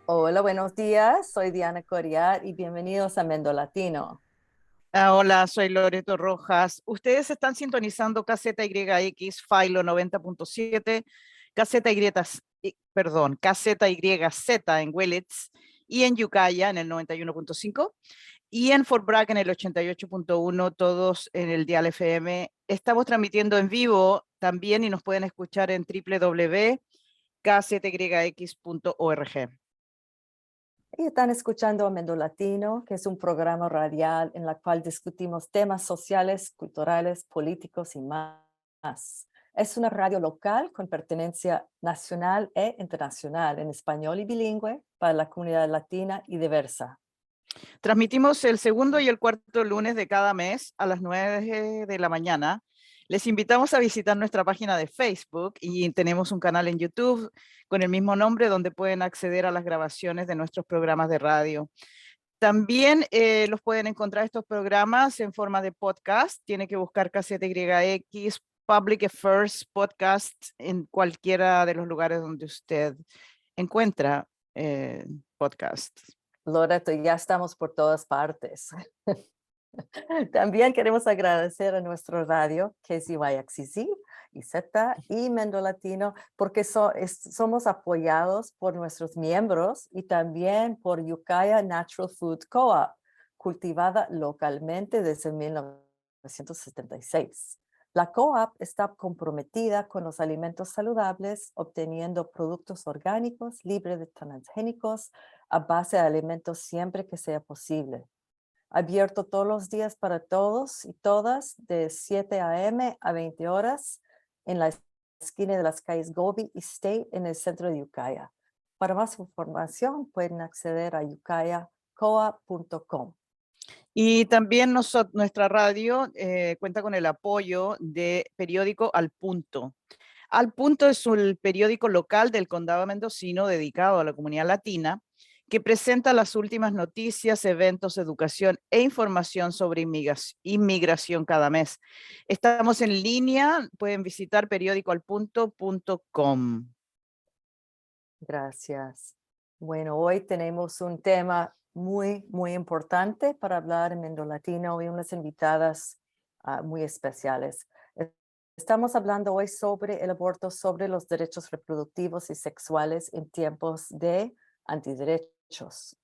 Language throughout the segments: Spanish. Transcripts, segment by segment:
Hola, buenos días. Soy Diana Coriat y bienvenidos a Mendo Latino. Hola, soy Loreto Rojas. Ustedes están sintonizando KZYX Filo 90.7, KZYZ en Willits y en Ukiah en el 91.5 y en Fort Bragg en el 88.1, todos en el dial FM. Estamos transmitiendo en vivo también y nos pueden escuchar en www.kzyx.org. Y están escuchando a Mendo Latino, que es un programa radial en el cual discutimos temas sociales, culturales, políticos y más. Es una radio local con pertenencia nacional e internacional en español y bilingüe para la comunidad latina y diversa. Transmitimos el segundo y el cuarto lunes de cada mes a las 9 de la mañana. Les invitamos a visitar nuestra página de Facebook y tenemos un canal en YouTube con el mismo nombre donde pueden acceder a las grabaciones de nuestros programas de radio. También los pueden encontrar estos programas en forma de podcast. Tiene que buscar KZYX Public Affairs Podcast en cualquiera de los lugares donde usted encuentra podcast. Loreto, ya estamos por todas partes. También queremos agradecer a nuestro radio, KZYXZ y Z y Mendo Latino, porque somos apoyados por nuestros miembros y también por Ukiah Natural Food Co-op, cultivada localmente desde 1976. La co-op está comprometida con los alimentos saludables, obteniendo productos orgánicos, libres de transgénicos, a base de alimentos siempre que sea posible. Abierto todos los días para todos y todas de 7 a.m. a 20 horas en la esquina de las calles Gobi y State en el centro de Ukiah. Para más información pueden acceder a ukiahcoa.com. Y también nuestra radio cuenta con el apoyo de periódico Al Punto. Al Punto es el periódico local del condado mendocino dedicado a la comunidad latina que presenta las últimas noticias, eventos, educación e información sobre inmigración cada mes. Estamos en línea, pueden visitar periódicoalpunto.com. Gracias. Bueno, hoy tenemos un tema muy importante para hablar en Mendo Latino y unas invitadas muy especiales. Estamos hablando hoy sobre el aborto, sobre los derechos reproductivos y sexuales en tiempos de antiderechos.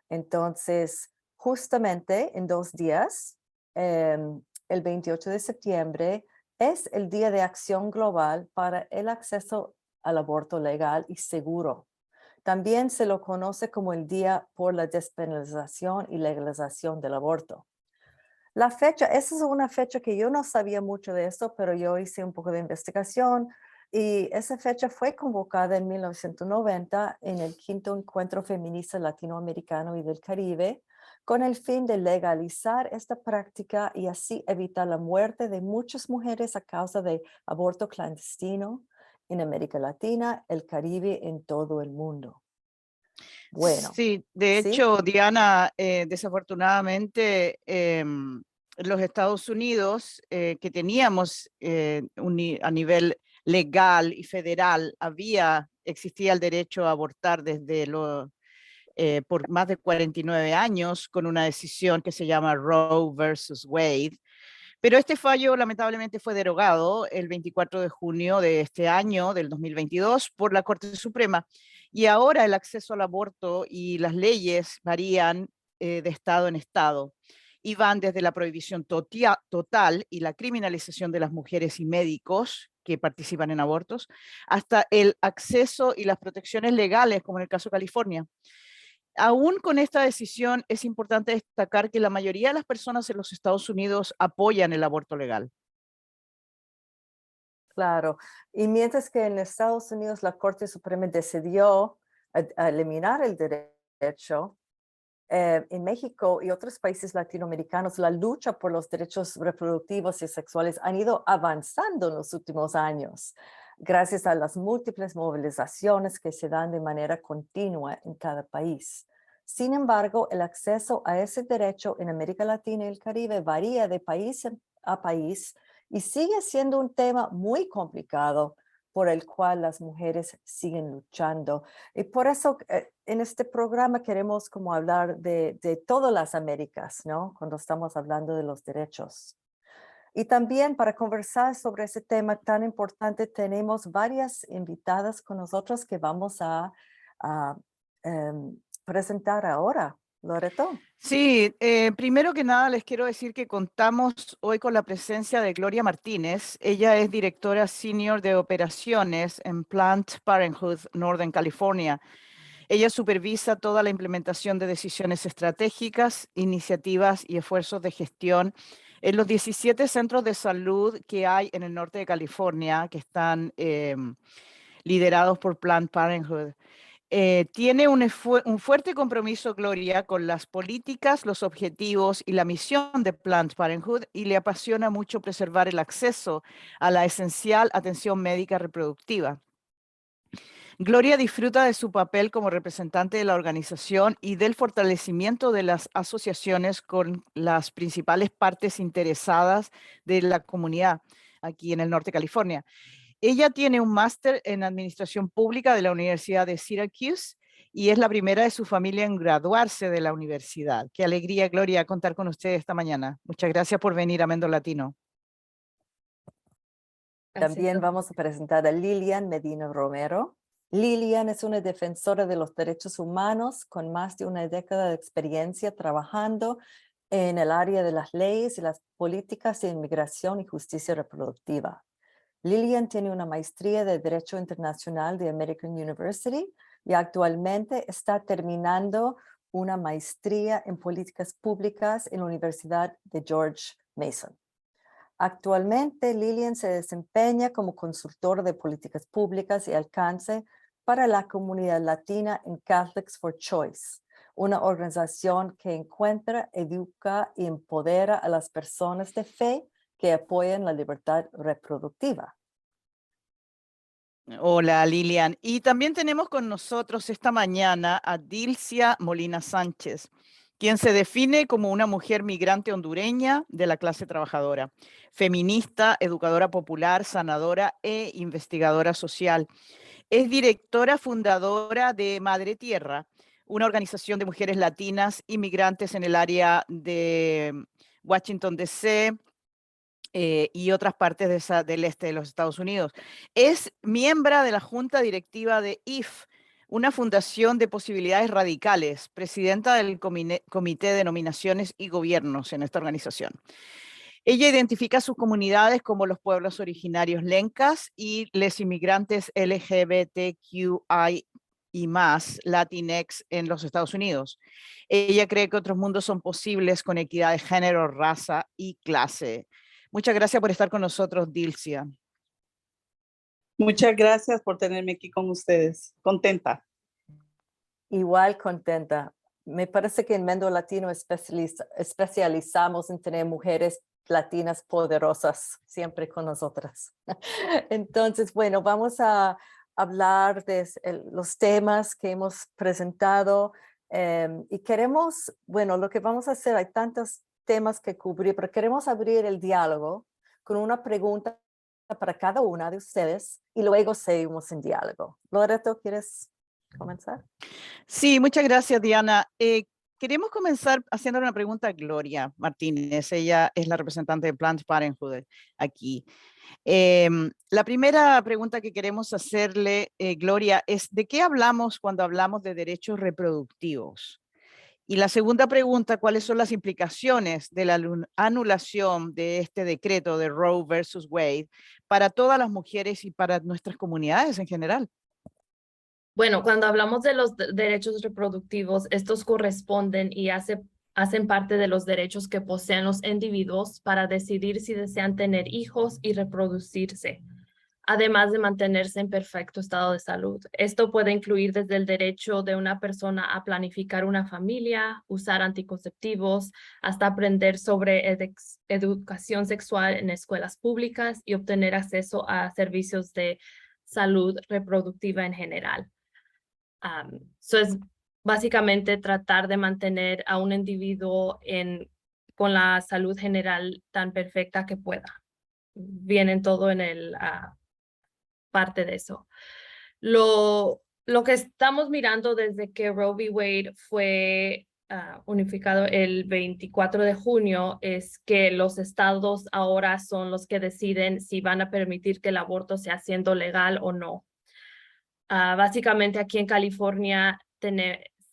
Entonces, justamente en 2 días, el 28 de septiembre, es el Día de Acción Global para el acceso al aborto legal y seguro. También se lo conoce como el Día por la Despenalización y Legalización del Aborto. La fecha, esa es una fecha que yo no sabía mucho de eso, pero yo hice un poco de investigación y esa fecha fue convocada en 1990 en el quinto encuentro feminista latinoamericano y del Caribe con el fin de legalizar esta práctica y así evitar la muerte de muchas mujeres a causa de aborto clandestino en América Latina, el Caribe, en todo el mundo. Bueno, Sí, de ¿sí? hecho, Diana, desafortunadamente, los Estados Unidos, que teníamos a nivel legal y federal, existía el derecho a abortar por más de 49 años con una decisión que se llama Roe versus Wade. Pero este fallo lamentablemente fue derogado el 24 de junio de este año, del 2022, por la Corte Suprema. Y ahora el acceso al aborto y las leyes varían de estado en estado y van desde la prohibición total y la criminalización de las mujeres y médicos que participan en abortos, hasta el acceso y las protecciones legales, como en el caso de California. Aún con esta decisión, es importante destacar que la mayoría de las personas en los Estados Unidos apoyan el aborto legal. Claro. Y mientras que en Estados Unidos la Corte Suprema decidió a eliminar el derecho, en México y otros países latinoamericanos, la lucha por los derechos reproductivos y sexuales han ido avanzando en los últimos años, gracias a las múltiples movilizaciones que se dan de manera continua en cada país. Sin embargo, el acceso a ese derecho en América Latina y el Caribe varía de país a país y sigue siendo un tema muy complicado por el cual las mujeres siguen luchando. Y por eso en este programa queremos como hablar de todas las Américas, ¿no? Cuando estamos hablando de los derechos. Y también para conversar sobre ese tema tan importante, tenemos varias invitadas con nosotros que vamos a, presentar ahora. Loreto. Sí, primero que nada les quiero decir que contamos hoy con la presencia de Gloria Martínez. Ella es directora senior de operaciones en Planned Parenthood, Northern California. Ella supervisa toda la implementación de decisiones estratégicas, iniciativas y esfuerzos de gestión en los 17 centros de salud que hay en el norte de California, que están liderados por Planned Parenthood. Tiene un fuerte compromiso, Gloria, con las políticas, los objetivos y la misión de Planned Parenthood y le apasiona mucho preservar el acceso a la esencial atención médica reproductiva. Gloria disfruta de su papel como representante de la organización y del fortalecimiento de las asociaciones con las principales partes interesadas de la comunidad aquí en el norte de California. Ella tiene un máster en Administración Pública de la Universidad de Syracuse y es la primera de su familia en graduarse de la universidad. Qué alegría, Gloria, contar con usted esta mañana. Muchas gracias por venir a Mendo Latino. También vamos a presentar a Lilian Medina Romero. Lilian es una defensora de los derechos humanos con más de una década de experiencia trabajando en el área de las leyes y las políticas de inmigración y justicia reproductiva. Lilian tiene una maestría de Derecho Internacional de American University y actualmente está terminando una maestría en políticas públicas en la Universidad de George Mason. Actualmente, Lilian se desempeña como consultora de políticas públicas y alcance para la comunidad latina en Catholics for Choice, una organización que encuentra, educa y empodera a las personas de fe que apoyan la libertad reproductiva. Hola, Lilian. Y también tenemos con nosotros esta mañana a Dilcia Molina Sánchez, quien se define como una mujer migrante hondureña de la clase trabajadora, feminista, educadora popular, sanadora e investigadora social. Es directora fundadora de Madre Tierra, una organización de mujeres latinas inmigrantes en el área de Washington, D.C., y otras partes del este de los Estados Unidos. Es miembro de la junta directiva de IF, una fundación de posibilidades radicales, presidenta del Comité de Nominaciones y Gobiernos en esta organización. Ella identifica a sus comunidades como los pueblos originarios lencas y los inmigrantes LGBTQI y más Latinx en los Estados Unidos. Ella cree que otros mundos son posibles con equidad de género, raza y clase. Muchas gracias por estar con nosotros, Dilcia. Muchas gracias por tenerme aquí con ustedes. Contenta. Igual contenta. Me parece que en Mendo Latino especializamos en tener mujeres latinas poderosas siempre con nosotras. Entonces, bueno, vamos a hablar de los temas que hemos presentado y queremos, bueno, lo que vamos a hacer, hay tantos temas que cubrir, pero queremos abrir el diálogo con una pregunta para cada una de ustedes y luego seguimos en diálogo. Loreto, ¿quieres comenzar? Sí, muchas gracias, Diana. Queremos comenzar haciendo una pregunta a Gloria Martínez. Ella es la representante de Planned Parenthood aquí. La primera pregunta que queremos hacerle, Gloria, es ¿de qué hablamos cuando hablamos de derechos reproductivos? Y la segunda pregunta, ¿cuáles son las implicaciones de la anulación de este decreto de Roe versus Wade para todas las mujeres y para nuestras comunidades en general? Bueno, cuando hablamos de los derechos reproductivos, estos corresponden y hacen parte de los derechos que poseen los individuos para decidir si desean tener hijos y reproducirse, además de mantenerse en perfecto estado de salud. Esto puede incluir desde el derecho de una persona a planificar una familia, usar anticonceptivos, hasta aprender sobre educación sexual en escuelas públicas y obtener acceso a servicios de salud reproductiva en general. So es básicamente tratar de mantener a un individuo con la salud general tan perfecta que pueda. vienen todo en el parte de eso. Lo que estamos mirando desde que Roe v. Wade fue unificado el 24 de junio es que los estados ahora son los que deciden si van a permitir que el aborto sea siendo legal o no. Básicamente aquí en California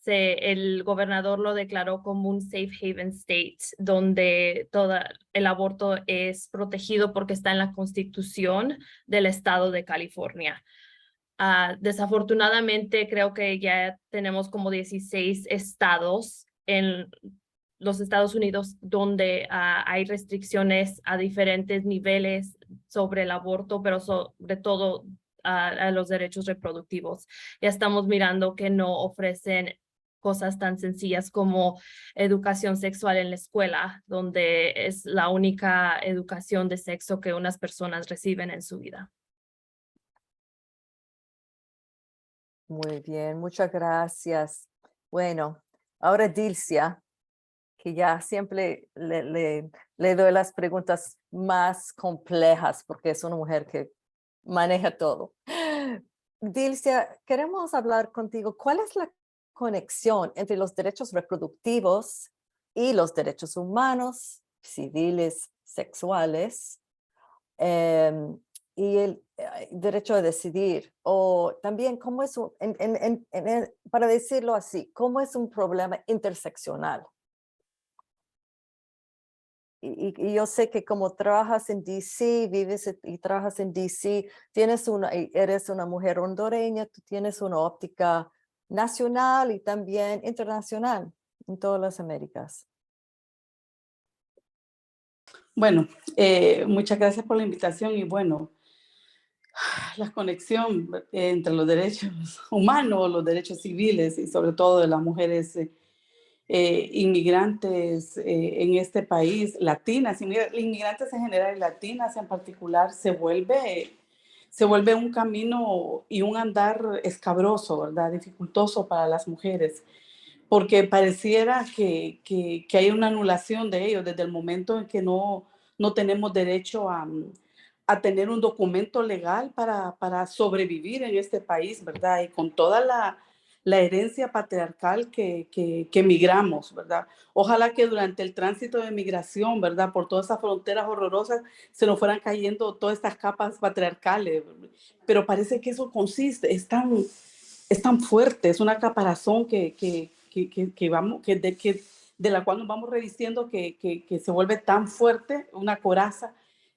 el gobernador lo declaró como un safe haven state, donde todo el aborto es protegido porque está en la Constitución del estado de California. Desafortunadamente, creo que ya tenemos como 16 estados en los Estados Unidos donde hay restricciones a diferentes niveles sobre el aborto, pero sobre todo a los derechos reproductivos. Ya estamos mirando que no ofrecen cosas tan sencillas como educación sexual en la escuela, donde es la única educación de sexo que unas personas reciben en su vida. Muy bien, muchas gracias. Bueno, ahora Dilcia, que ya siempre le doy las preguntas más complejas porque es una mujer que maneja todo. Dilcia, queremos hablar contigo. ¿Cuál es la conexión entre los derechos reproductivos y los derechos humanos, civiles, sexuales, y el derecho a decidir? O también, ¿cómo es para decirlo así, cómo es un problema interseccional? Y yo sé que como trabajas en DC, vives y trabajas en DC, eres una mujer hondureña, tú tienes una óptica nacional y también internacional en todas las Américas. Bueno, muchas gracias por la invitación y bueno, la conexión entre los derechos humanos, los derechos civiles y sobre todo de las mujeres inmigrantes en este país, latinas, inmigrantes en general y latinas en particular, se vuelve un camino y un andar escabroso, ¿verdad? Dificultoso para las mujeres, porque pareciera que hay una anulación de ellos desde el momento en que no tenemos derecho a tener un documento legal para sobrevivir en este país, ¿verdad? Y con toda la herencia patriarcal que migramos, ¿verdad? Ojalá que durante el tránsito de migración, ¿verdad? Por todas esas fronteras horrorosas se nos fueran cayendo todas estas capas patriarcales, pero parece que eso consiste, es tan fuerte, es una caparazón de la cual nos vamos revistiendo que se vuelve tan fuerte, una coraza,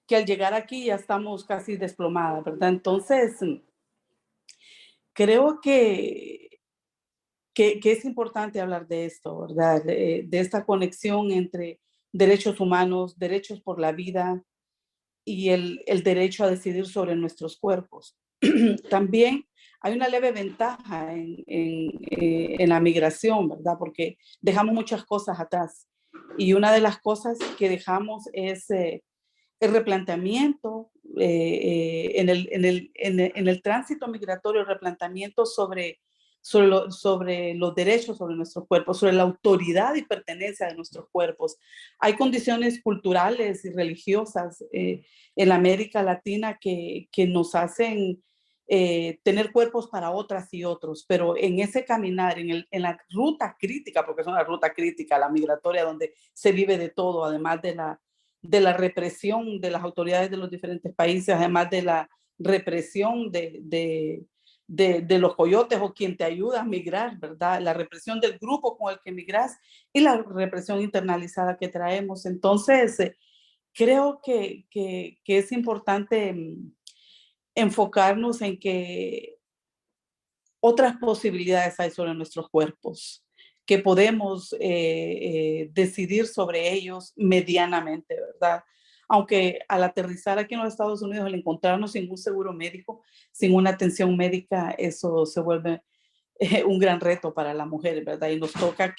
que al llegar aquí ya estamos casi desplomadas, ¿verdad? Entonces, creo que es importante hablar de esto, ¿verdad? De esta conexión entre derechos humanos, derechos por la vida y el derecho a decidir sobre nuestros cuerpos. También hay una leve ventaja en la migración, ¿verdad? Porque dejamos muchas cosas atrás. Y una de las cosas que dejamos es el replanteamiento en el tránsito migratorio, el replanteamiento sobre los derechos sobre nuestros cuerpos, sobre la autoridad y pertenencia de nuestros cuerpos. Hay condiciones culturales y religiosas en la América Latina que nos hacen tener cuerpos para otras y otros, pero en ese caminar, en la ruta crítica, porque es una ruta crítica, la migratoria, donde se vive de todo, además de la represión de las autoridades de los diferentes países, además de la represión de los coyotes o quien te ayuda a migrar, ¿verdad? La represión del grupo con el que migras y la represión internalizada que traemos. Entonces, creo que es importante enfocarnos en que otras posibilidades hay sobre nuestros cuerpos, que podemos decidir sobre ellos medianamente, ¿verdad? Aunque al aterrizar aquí en los Estados Unidos, al encontrarnos sin un seguro médico, sin una atención médica, eso se vuelve un gran reto para la mujer, ¿verdad? Y nos toca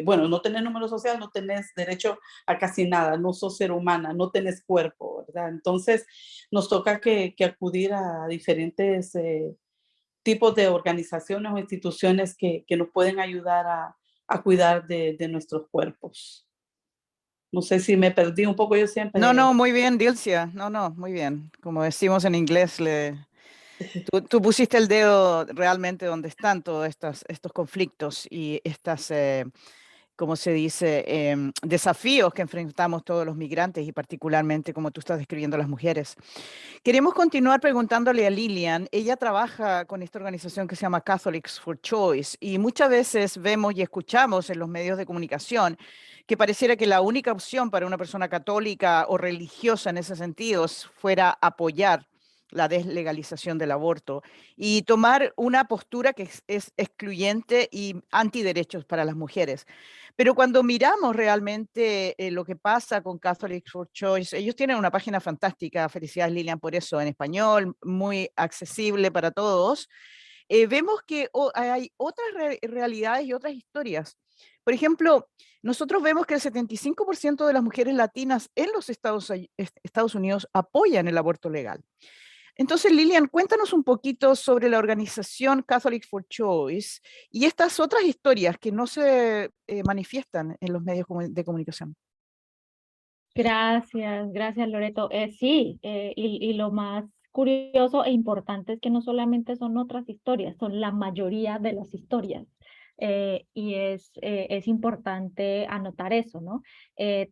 bueno, no tenés número social, no tenés derecho a casi nada, no sos ser humana, no tenés cuerpo, ¿verdad? Entonces, nos toca que acudir a diferentes tipos de organizaciones o instituciones que nos pueden ayudar a cuidar de nuestros cuerpos. No sé si me perdí un poco, yo siempre... No, muy bien, Dilcia. No, muy bien. Como decimos en inglés, tú pusiste el dedo realmente donde están todos estos conflictos y estas, como se dice, desafíos que enfrentamos todos los migrantes y particularmente como tú estás describiendo las mujeres. Queremos continuar preguntándole a Lilian. Ella trabaja con esta organización que se llama Catholics for Choice y muchas veces vemos y escuchamos en los medios de comunicación que pareciera que la única opción para una persona católica o religiosa en ese sentido fuera apoyar la deslegalización del aborto y tomar una postura que es excluyente y antiderechos para las mujeres. Pero cuando miramos realmente lo que pasa con Catholics for Choice, ellos tienen una página fantástica, felicidades Lilian por eso, en español, muy accesible para todos. Vemos que hay otras realidades y otras historias. Por ejemplo, nosotros vemos que el 75% de las mujeres latinas en los Estados Unidos apoyan el aborto legal. Entonces, Lilian, cuéntanos un poquito sobre la organización Catholic for Choice y estas otras historias que no se manifiestan en los medios de comunicación. Gracias Loreto. Sí, y lo más curioso e importante es que no solamente son otras historias, son la mayoría de las historias. Y es importante anotar eso, ¿no?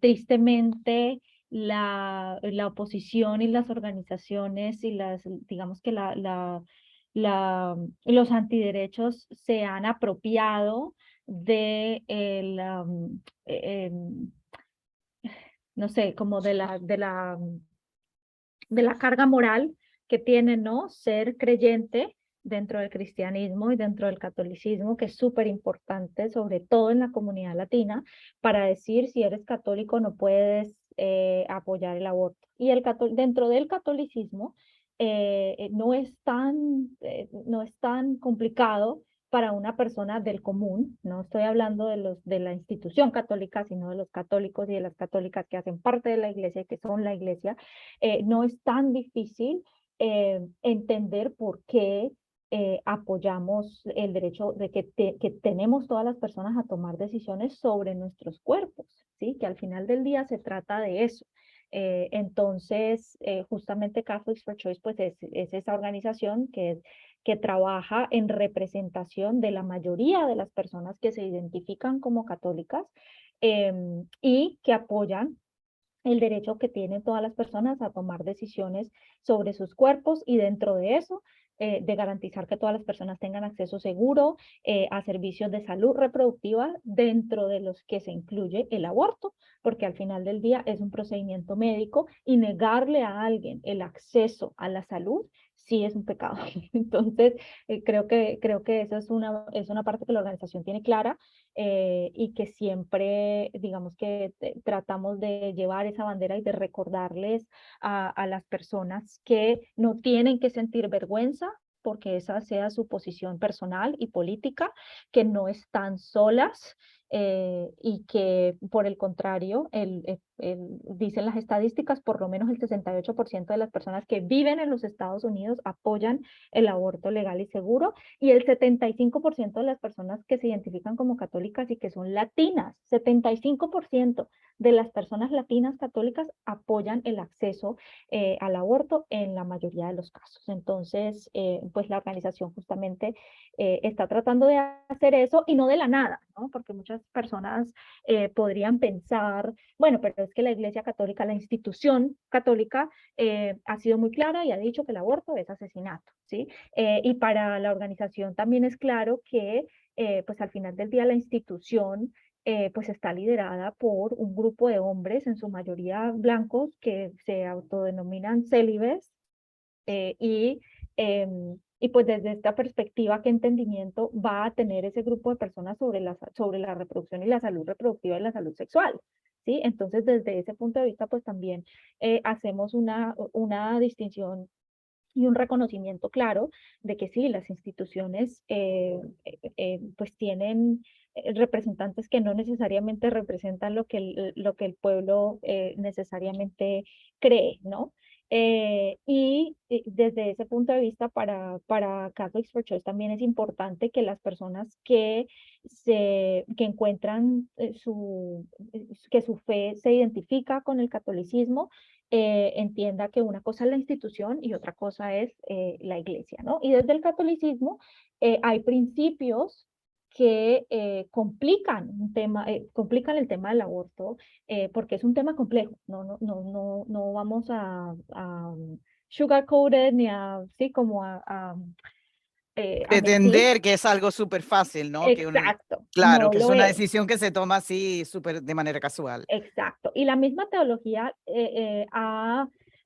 Tristemente, la oposición y las organizaciones y digamos que los antiderechos se han apropiado de no sé, como de la carga moral que tiene, ¿no? Ser creyente dentro del cristianismo y dentro del catolicismo, que es súper importante, sobre todo en la comunidad latina, para decir si eres católico no puedes apoyar el aborto. Y dentro del catolicismo no es tan complicado para una persona del común, no estoy hablando de la institución católica, sino de los católicos y de las católicas que hacen parte de la iglesia y que son la iglesia, no es tan difícil entender por qué apoyamos el derecho de que tenemos todas las personas a tomar decisiones sobre nuestros cuerpos, ¿sí? Que al final del día se trata de eso. Entonces, justamente Catholics for Choice pues es esa organización que trabaja en representación de la mayoría de las personas que se identifican como católicas y que apoyan el derecho que tienen todas las personas a tomar decisiones sobre sus cuerpos y dentro de eso, de garantizar que todas las personas tengan acceso seguro a servicios de salud reproductiva dentro de los que se incluye el aborto, porque al final del día es un procedimiento médico y negarle a alguien el acceso a la salud sí es un pecado. Entonces, creo que eso es una parte que la organización tiene clara y que siempre, digamos que tratamos de llevar esa bandera y de recordarles a las personas que no tienen que sentir vergüenza porque esa sea su posición personal y política, que no están solas y que por el contrario, dicen las estadísticas, por lo menos el 68% de las personas que viven en los Estados Unidos apoyan el aborto legal y seguro y el 75% de las personas que se identifican como católicas y que son latinas, 75% de las personas latinas católicas apoyan el acceso al aborto en la mayoría de los casos. Entonces, pues la organización justamente está tratando de hacer eso y no de la nada, ¿no? Porque muchas personas podrían pensar, bueno, pero es que la Iglesia Católica, la institución católica, ha sido muy clara y ha dicho que el aborto es asesinato, ¿sí? Y para la organización también es claro que, pues al final del día, la institución pues está liderada por un grupo de hombres, en su mayoría blancos, que se autodenominan célibes y pues desde esta perspectiva, ¿qué entendimiento va a tener ese grupo de personas sobre la reproducción y la salud reproductiva y la salud sexual? ¿Sí? Entonces, desde ese punto de vista, pues también hacemos una distinción y un reconocimiento claro de que sí, las instituciones pues tienen representantes que no necesariamente representan lo que el pueblo necesariamente cree, ¿no? Y desde ese punto de vista, para Catholics for Choice también es importante que las personas que encuentran que su fe se identifica con el catolicismo, entienda que una cosa es la institución y otra cosa es la iglesia, ¿no? Y desde el catolicismo hay principios que complican complican el tema del aborto, porque es un tema complejo. No vamos a sugarcoated ni a, sí, como a mentir. Pretender que es algo súper fácil, ¿no? Que Exacto, claro, no que es lo una es. decisión que se toma así súper de manera casual. Exacto. Y la misma teología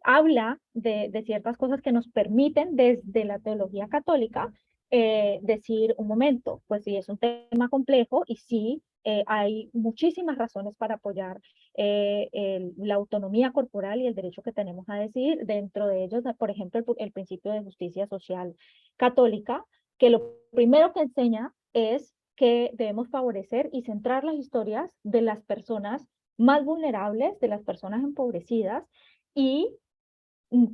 habla de ciertas cosas que nos permiten desde la teología católica decir, un momento, pues sí, es un tema complejo y sí, hay muchísimas razones para apoyar la autonomía corporal y el derecho que tenemos a decidir. Dentro de ellos, por ejemplo, el principio de justicia social católica, que lo primero que enseña es que debemos favorecer y centrar las historias de las personas más vulnerables, de las personas empobrecidas, y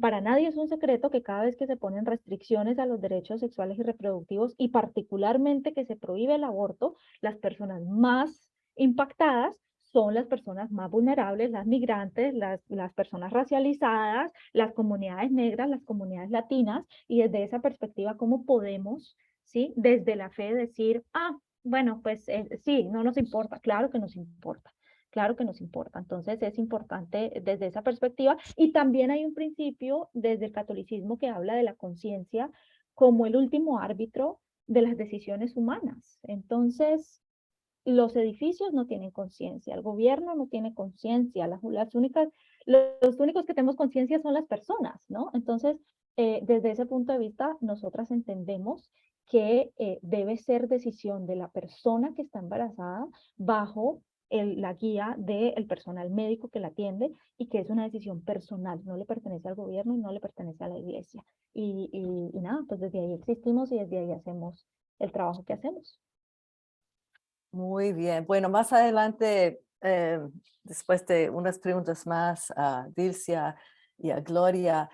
para nadie es un secreto que cada vez que se ponen restricciones a los derechos sexuales y reproductivos, y particularmente que se prohíbe el aborto, las personas más impactadas son las personas más vulnerables, las migrantes, las personas racializadas, las comunidades negras, las comunidades latinas, y desde esa perspectiva, ¿cómo podemos, sí, desde la fe decir, bueno, pues sí, no nos importa? Claro que nos importa. Claro que nos importa. Entonces es importante desde esa perspectiva. Y también hay un principio desde el catolicismo que habla de la conciencia como el último árbitro de las decisiones humanas. Entonces, los edificios no tienen conciencia, el gobierno no tiene conciencia, los únicos que tenemos conciencia son las personas, ¿no? Entonces, desde ese punto de vista, nosotras entendemos que debe ser decisión de la persona que está embarazada bajo la guía del personal médico que la atiende, y que es una decisión personal, no le pertenece al gobierno y no le pertenece a la iglesia. Y nada, pues desde ahí existimos y desde ahí hacemos el trabajo que hacemos. Muy bien. Bueno, más adelante, después de unas preguntas más a Dilcia y a Gloria,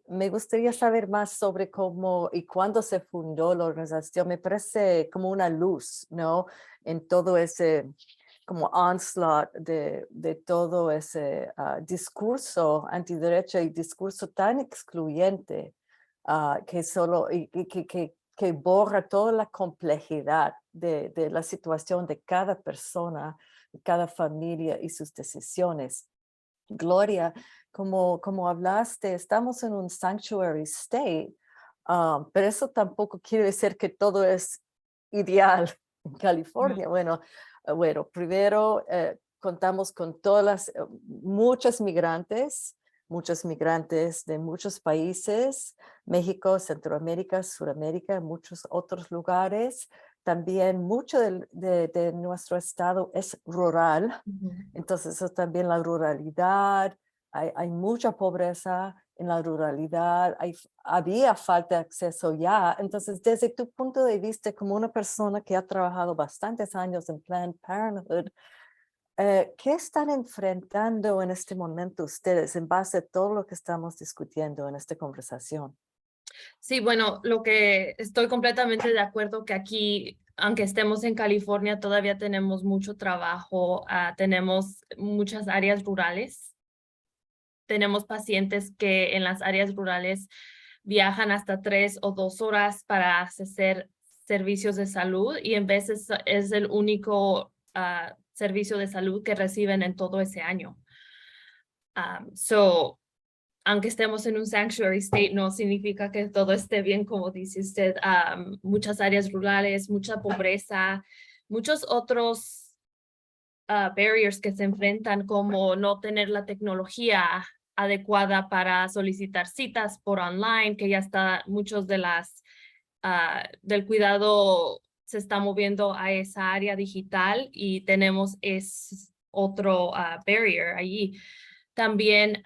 me gustaría saber más sobre cómo y cuándo se fundó la organización. Me parece como una luz, ¿no? En todo ese como onslaught de todo ese discurso antiderecho y discurso tan excluyente que solo que borra toda la complejidad de la situación de cada persona, cada familia y sus decisiones. Gloria, como hablaste, estamos en un sanctuary state, pero eso tampoco quiere decir que todo es ideal en California. Bueno, primero contamos con muchos migrantes de muchos países, México, Centroamérica, Sudamérica, muchos otros lugares. También mucho de nuestro estado es rural. Entonces, eso también la ruralidad, hay mucha pobreza en la ruralidad, había falta de acceso ya. Entonces, desde tu punto de vista, como una persona que ha trabajado bastantes años en Planned Parenthood, ¿qué están enfrentando en este momento ustedes en base a todo lo que estamos discutiendo en esta conversación? Sí, bueno, lo que estoy completamente de acuerdo que aquí, aunque estemos en California, todavía tenemos mucho trabajo, tenemos muchas áreas rurales. Tenemos pacientes que en las áreas rurales viajan hasta 3 o 2 horas para hacer servicios de salud, y en veces es el único servicio de salud que reciben en todo ese año. Aunque estemos en un sanctuary state, no significa que todo esté bien, como dice usted. Muchas áreas rurales, mucha pobreza, muchos otros barriers que se enfrentan, como no tener la tecnología adecuada para solicitar citas por online, que ya está, muchos de del cuidado se está moviendo a esa área digital, y tenemos otro barrier allí. También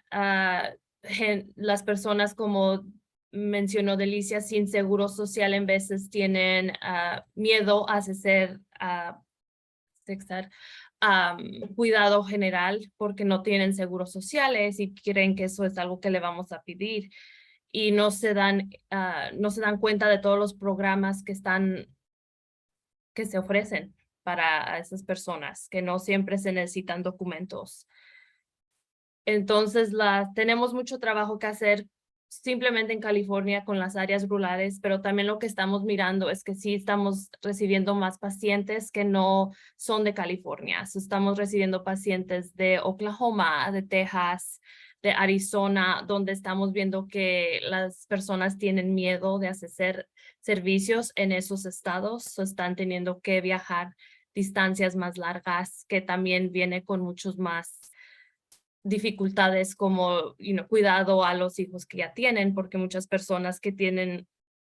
las personas, como mencionó Delicia, sin seguro social en veces tienen miedo a cuidado general porque no tienen seguros sociales y creen que eso es algo que le vamos a pedir y no se dan cuenta de todos los programas que se ofrecen para esas personas, que no siempre se necesitan documentos. Entonces, tenemos mucho trabajo que hacer simplemente en California con las áreas rurales, pero también lo que estamos mirando es que sí estamos recibiendo más pacientes que no son de California. Estamos recibiendo pacientes de Oklahoma, de Texas, de Arizona, donde estamos viendo que las personas tienen miedo de hacer servicios en esos estados, están teniendo que viajar distancias más largas, que también viene con muchos más dificultades como cuidado a los hijos que ya tienen, porque muchas personas que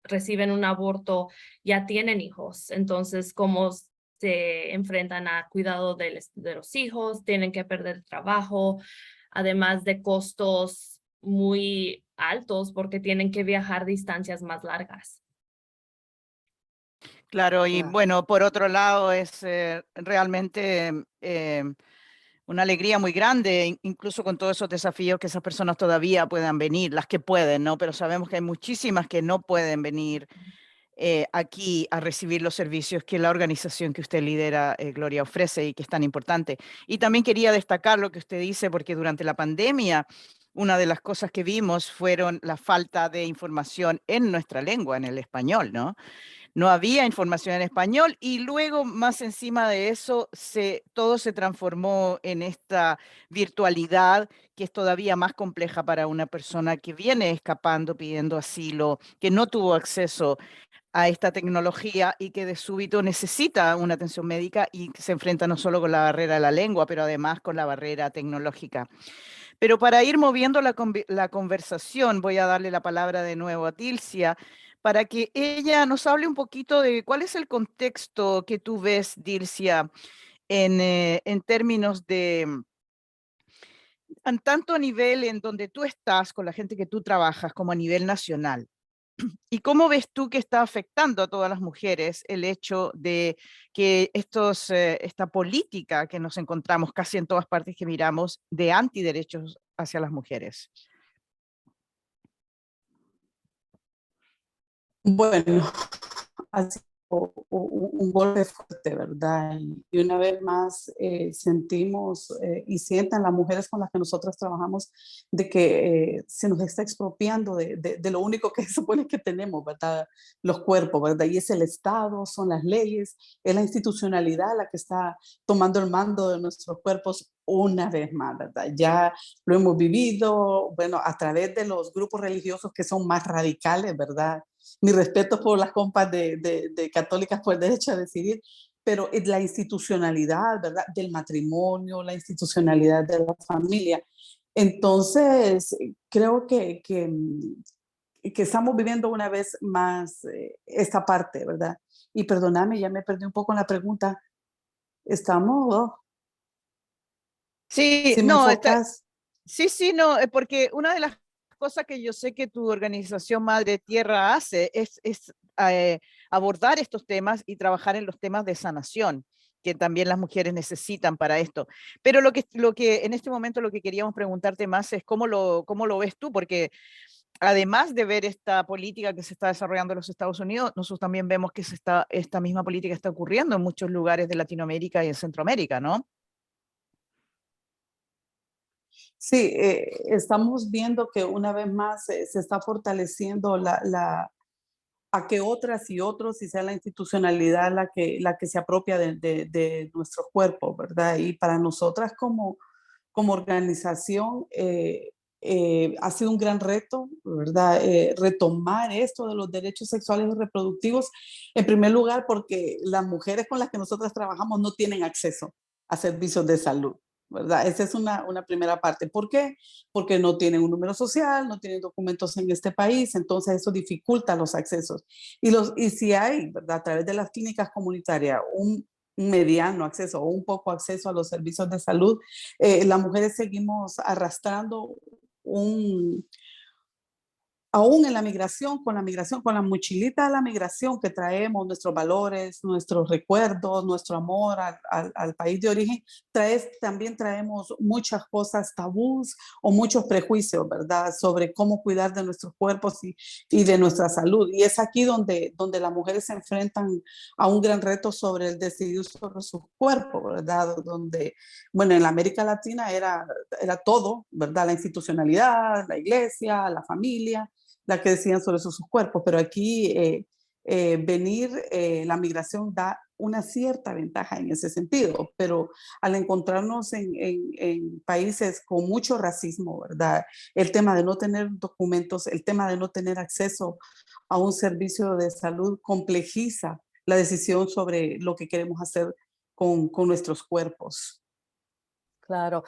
reciben un aborto ya tienen hijos. Entonces, cómo se enfrentan a cuidado de los hijos, tienen que perder trabajo, además de costos muy altos porque tienen que viajar distancias más largas. Claro, y Claro. bueno, por otro lado es realmente una alegría muy grande, incluso con todos esos desafíos que esas personas todavía puedan venir, las que pueden, ¿no? Pero sabemos que hay muchísimas que no pueden venir aquí a recibir los servicios que la organización que usted lidera, Gloria, ofrece y que es tan importante. Y también quería destacar lo que usted dice, porque durante la pandemia, una de las cosas que vimos fueron la falta de información en nuestra lengua, en el español, ¿no? No había información en español y luego más encima de eso todo se transformó en esta virtualidad que es todavía más compleja para una persona que viene escapando pidiendo asilo, que no tuvo acceso a esta tecnología y que de súbito necesita una atención médica y se enfrenta no solo con la barrera de la lengua, pero además con la barrera tecnológica. Pero para ir moviendo la conversación, voy a darle la palabra de nuevo a Dilcia para que ella nos hable un poquito de cuál es el contexto que tú ves, Dilcia, en términos de, tanto a nivel en donde tú estás, con la gente que tú trabajas, como a nivel nacional. ¿Y cómo ves tú que está afectando a todas las mujeres el hecho de que esta política que nos encontramos casi en todas partes que miramos de antiderechos hacia las mujeres? Bueno, ha sido un golpe fuerte, ¿verdad? Y una vez más sentimos y sientan las mujeres con las que nosotras trabajamos de que se nos está expropiando de lo único que se supone que tenemos, ¿verdad? Los cuerpos, ¿verdad? Y es el Estado, son las leyes, es la institucionalidad la que está tomando el mando de nuestros cuerpos una vez más, ¿verdad? Ya lo hemos vivido, bueno, a través de los grupos religiosos que son más radicales, ¿verdad? Mi respeto por las compas de católicas por el derecho a decidir, pero es la institucionalidad, ¿verdad? Del matrimonio, la institucionalidad de la familia. Entonces, creo que estamos viviendo una vez más esta parte, ¿verdad? Y perdóname, ya me perdí un poco en la pregunta. Estamos, Sí, si me no, enfocas. sí, no, porque una de las cosas que yo sé que tu organización Madre Tierra hace es abordar estos temas y trabajar en los temas de sanación, que también las mujeres necesitan para esto. Pero lo que en este momento lo que queríamos preguntarte más es cómo lo ves tú, porque además de ver esta política que se está desarrollando en los Estados Unidos, nosotros también vemos que esta misma política está ocurriendo en muchos lugares de Latinoamérica y en Centroamérica, ¿no? Sí, estamos viendo que una vez más se está fortaleciendo a que otras y otros, y sea la institucionalidad la que se apropia de nuestros cuerpos, ¿verdad? Y para nosotras como organización ha sido un gran reto, ¿verdad? Retomar esto de los derechos sexuales y reproductivos, en primer lugar porque las mujeres con las que nosotras trabajamos no tienen acceso a servicios de salud, ¿verdad? Esa es una primera parte. ¿Por qué? Porque no tienen un número social, no tienen documentos en este país, entonces eso dificulta los accesos. Y si hay, ¿verdad? A través de las clínicas comunitarias, un mediano acceso o un poco acceso a los servicios de salud, las mujeres seguimos arrastrando aún en la migración, con la mochilita de la migración que traemos, nuestros valores, nuestros recuerdos, nuestro amor al país de origen, también traemos muchas cosas tabús o muchos prejuicios, ¿verdad? Sobre cómo cuidar de nuestros cuerpos y de nuestra salud. Y es aquí donde las mujeres se enfrentan a un gran reto sobre el decidir sobre sus cuerpos, ¿verdad? Donde, bueno, en la América Latina era todo, ¿verdad? La institucionalidad, la iglesia, la familia, la que decían sobre sus cuerpos, pero aquí la migración da una cierta ventaja en ese sentido, pero al encontrarnos en países con mucho racismo, ¿verdad? El tema de no tener documentos, el tema de no tener acceso a un servicio de salud complejiza la decisión sobre lo que queremos hacer con nuestros cuerpos. Claro,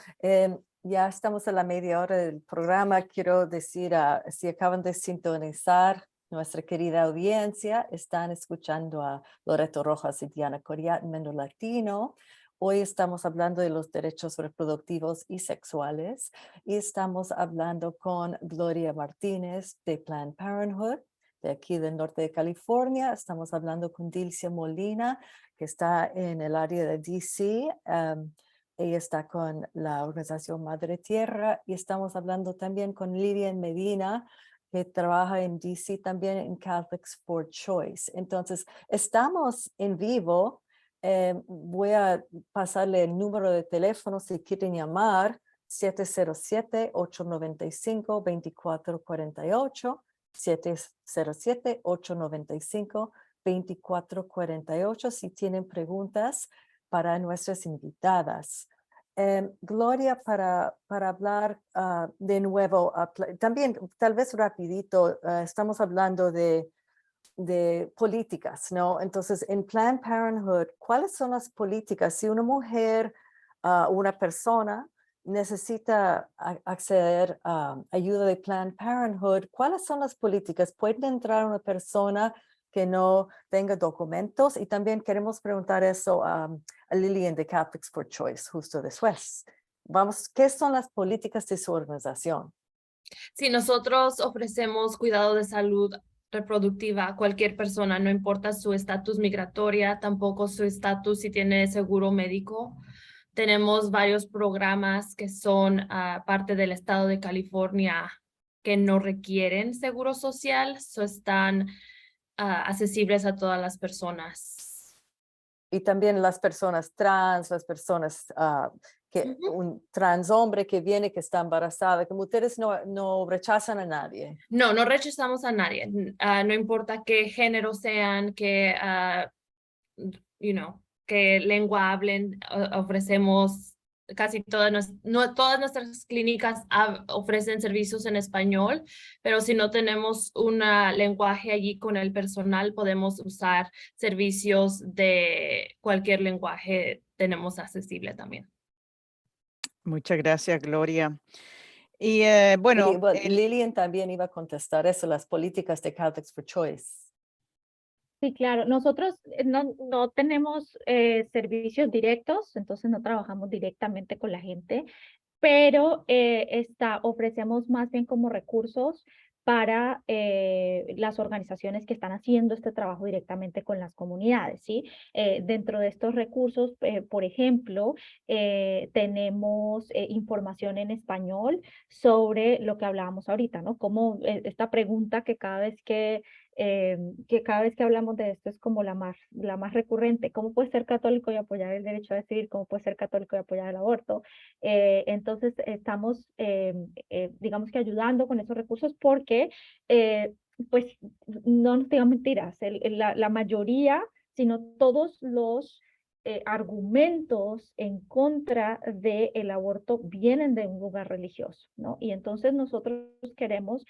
ya estamos a la media hora del programa. Quiero decir, si acaban de sintonizar nuestra querida audiencia, están escuchando a Loreto Rojas y Diana Coria en Mendo Latino. Hoy estamos hablando de los derechos reproductivos y sexuales y estamos hablando con Gloria Martínez de Planned Parenthood, de aquí del norte de California. Estamos hablando con Dilcia Molina, que está en el área de DC. Ella está con la organización Madre Tierra y estamos hablando también con Lilian Medina, que trabaja en DC también en Catholics for Choice. Entonces, estamos en vivo. Voy a pasarle el número de teléfono si quieren llamar, 707-895-2448, 707-895-2448, si tienen preguntas para nuestras invitadas. Gloria, para hablar de nuevo, también tal vez rapidito, estamos hablando de políticas, ¿no? Entonces, en Planned Parenthood, ¿cuáles son las políticas? Si una mujer, una persona necesita acceder a ayuda de Planned Parenthood, ¿cuáles son las políticas? ¿Puede entrar una persona que no tenga documentos? Y también queremos preguntar eso a Lillian de Catholics for Choice, justo después. Vamos, ¿qué son las políticas de su organización? Sí, nosotros ofrecemos cuidado de salud reproductiva a cualquier persona, no importa su estatus migratoria, tampoco su estatus si tiene seguro médico. Tenemos varios programas que son parte del estado de California que no requieren seguro social, están accesibles a todas las personas. Y también las personas trans, las personas un trans hombre que viene, que está embarazada, como ustedes no rechazan a nadie. No, no rechazamos a nadie, no importa qué género sean, qué qué lengua hablen, ofrecemos casi todas, todas nuestras clínicas ofrecen servicios en español, pero si no tenemos un lenguaje allí con el personal, podemos usar servicios de cualquier lenguaje, tenemos accesible también. Muchas gracias, Gloria. Y bueno, Lillian también iba a contestar eso, las políticas de Catholics for Choice. Sí, claro. Nosotros no tenemos servicios directos, entonces no trabajamos directamente con la gente, pero ofrecemos más bien como recursos para las organizaciones que están haciendo este trabajo directamente con las comunidades, ¿sí? Dentro de estos recursos, por ejemplo, tenemos información en español sobre lo que hablábamos ahorita, ¿no? Como esta pregunta que cada vez que hablamos de esto es como la más recurrente. ¿Cómo puede ser católico y apoyar el derecho a decidir? ¿Cómo puede ser católico y apoyar el aborto? Entonces, estamos, digamos que ayudando con esos recursos porque, pues, no nos digan mentiras, la mayoría, sino todos los argumentos en contra del aborto vienen de un lugar religioso, ¿no? Y entonces nosotros queremos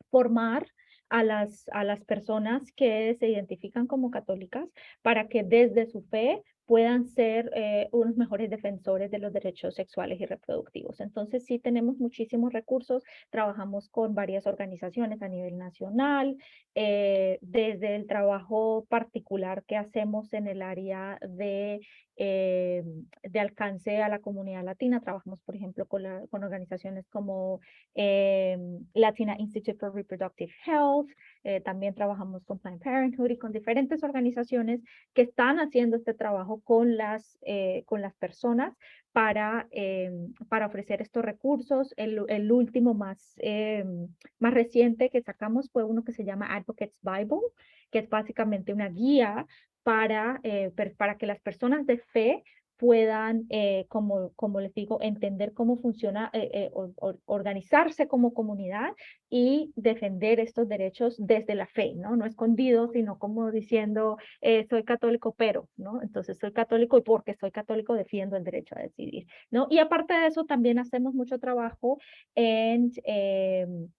formar a las personas que se identifican como católicas para que desde su fe puedan ser unos mejores defensores de los derechos sexuales y reproductivos. Entonces sí tenemos muchísimos recursos, trabajamos con varias organizaciones a nivel nacional, desde el trabajo particular que hacemos en el área de de alcance a la comunidad latina. Trabajamos, por ejemplo, con organizaciones como Latina Institute for Reproductive Health, también trabajamos con Planned Parenthood y con diferentes organizaciones que están haciendo este trabajo con las personas para ofrecer estos recursos. El último más reciente que sacamos fue uno que se llama Advocates Bible, que es básicamente una guía para que las personas de fe puedan, como les digo, entender cómo funciona, organizarse como comunidad y defender estos derechos desde la fe, ¿no? No escondidos, sino como diciendo, soy católico, pero, ¿no? Entonces soy católico y porque soy católico defiendo el derecho a decidir, ¿no? Y aparte de eso, también hacemos mucho trabajo en